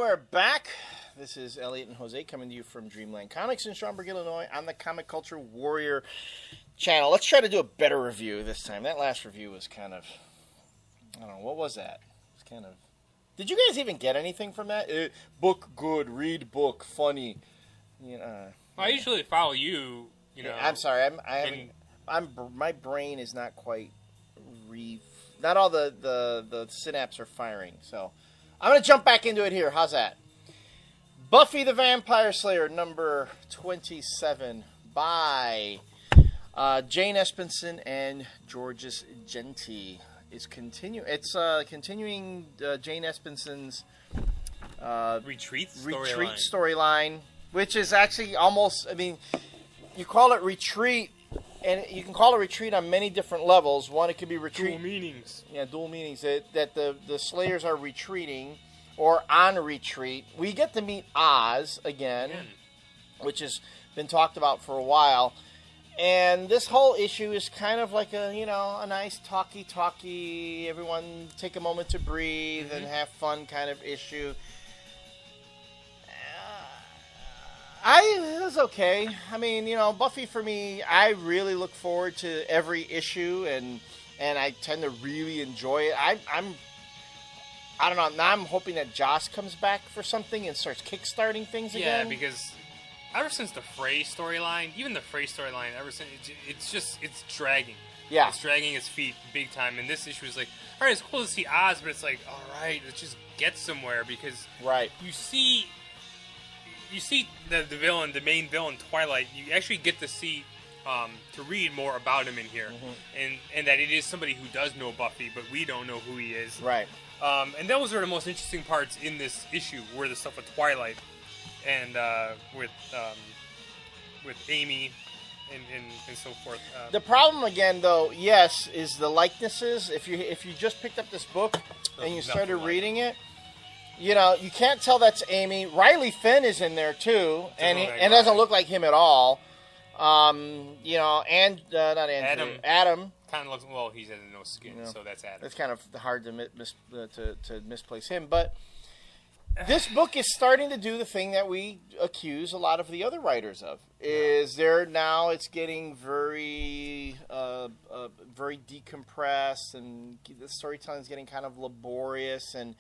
we're back. This is Elliot and Jose coming to you from Dreamland Comics in Schaumburg, Illinois on the Comic Culture Warrior channel. Let's try to do a better review this time. That last review was kind of, I don't know, what was that? It was kind of, did you guys even get anything from that? Book good, read book, funny. You know, I usually follow you, you know. I'm sorry, my brain is not quite not all the synapses are firing, so I'm going to jump back into it here. How's that? Buffy the Vampire Slayer, number 27, by Jane Espenson and Georges Genti. It's continuing Jane Espenson's retreat storyline, which is actually almost, I mean, you call it retreat, and you can call it retreat on many different levels. One, it could be retreat. Dual meanings. Yeah, dual meanings. That the Slayers are retreating or on retreat. We get to meet Oz again, which has been talked about for a while. And this whole issue is kind of like a nice talky, everyone take a moment to breathe and have fun kind of issue. It was okay. I mean, Buffy for me, I really look forward to every issue, and I tend to really enjoy it. I don't know. Now I'm hoping that Joss comes back for something and starts kickstarting things again. Yeah, because ever since the Frey storyline, it's dragging. Yeah. It's dragging its feet big time. And this issue is like, all right, it's cool to see Oz, but it's like, all right, let's just get somewhere, because you see the villain, the main villain, Twilight. You actually get to see, to read more about him in here, and that it is somebody who does know Buffy, but we don't know who he is. Right. And those are the most interesting parts in this issue, were the stuff with Twilight and with Amy and so forth. The problem again, though, yes, is the likenesses. If you just picked up this book and you started reading it. You can't tell that's Amy. Riley Finn is in there too, and doesn't look like him at all. Not Andrew. Adam kind of looks. Well, he's has no skin, so that's Adam. It's kind of hard to misplace him. But this book is starting to do the thing that we accuse a lot of the other writers of. It's getting very very decompressed, and the storytelling is getting kind of laborious and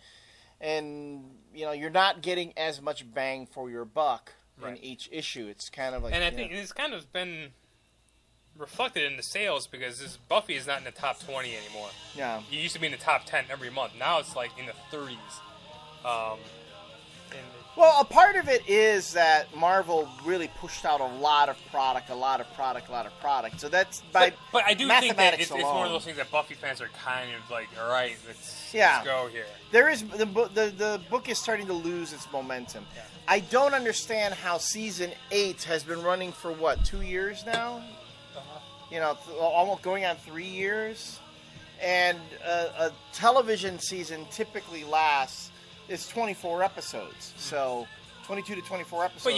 you're not getting as much bang for your buck in each issue. It's kind of like, and I think it's kind of been reflected in the sales, because this Buffy is not in the top 20 anymore. Yeah, it used to be in the top 10 every month. Now it's like in the 30s. Well, a part of it is that Marvel really pushed out a lot of product. So that's by but I do think that it's one of those things that Buffy fans are kind of like, all right, let's go here. There is the book is starting to lose its momentum. Yeah. I don't understand how season 8 has been running for 2 years now. Almost going on 3 years, and a television season typically lasts. It's 24 episodes, so 22 to 24 episodes. But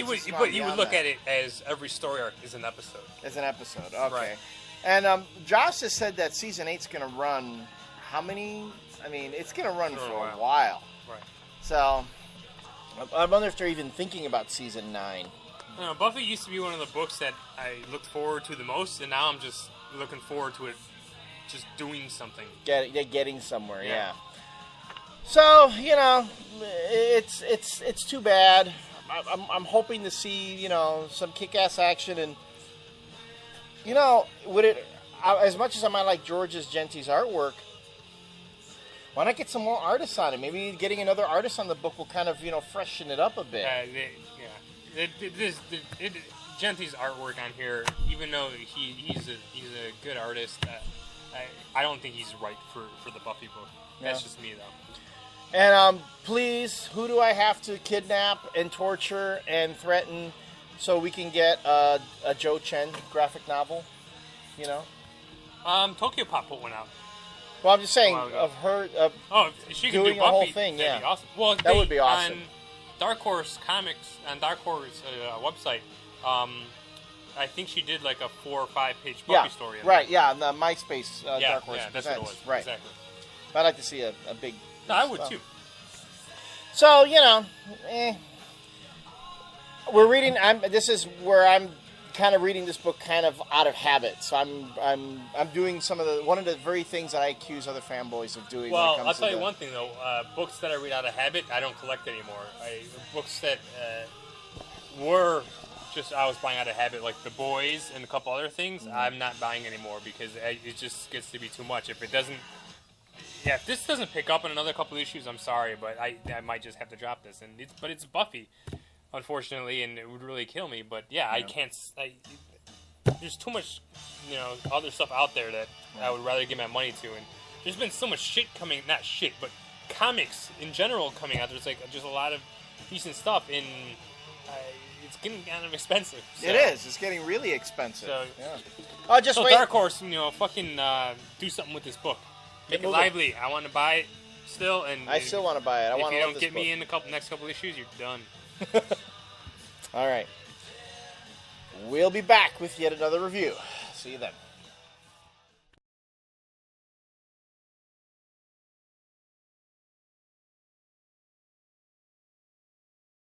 you would look at it as every story arc is an episode. As an episode, okay. Right. And Josh has said that season 8's going to run how many? I mean, it's going to run for a while. Right. So I wonder if they're even thinking about season 9. Buffy used to be one of the books that I looked forward to the most, and now I'm just looking forward to it just doing something. Getting somewhere, yeah. So, it's too bad. I'm hoping to see, some kick-ass action, and, as much as I might like Georges Genti's artwork, why not get some more artists on it? Maybe getting another artist on the book will kind of, freshen it up a bit. Genti's artwork on here, even though he's a good artist, I don't think he's right for the Buffy book. That's just me, though. And please, who do I have to kidnap and torture and threaten so we can get a Joe Chen graphic novel? Tokyo Pop put one out. Well, I'm just saying of her she doing can do a whole Buffy, thing. That'd Yeah, be awesome. Well, that would be awesome. On Dark Horse Comics, on Dark Horse website, I think she did like a 4 or 5 page Buffy story. Right. Yeah, the MySpace Dark Horse. Yeah, that's what it was. Right. Exactly. I'd like to see a big. No, I would too. So, we're reading. This is where I'm kind of reading this book kind of out of habit. So I'm doing one of the very things that I accuse other fanboys of doing. Well, I'll tell you one thing though. Books that I read out of habit, I don't collect anymore. Books that were just I was buying out of habit, like The Boys and a couple other things. Mm-hmm. I'm not buying anymore because it just gets to be too much. If this doesn't pick up in another couple issues, I'm sorry, but I might just have to drop this. But it's Buffy, unfortunately, and it would really kill me. But yeah. I can't. There's too much, other stuff out there that I would rather give my money to, and there's been so much shit coming. Not shit, but comics in general coming out. There's just a lot of decent stuff, and it's getting kind of expensive. So. It is. It's getting really expensive. So, yeah. Wait. Dark Horse, fucking do something with this book. Make it lively. I want to buy it still, and I still want to buy it. If you don't get me in the next couple issues, you're done. All right. We'll be back with yet another review. See you then.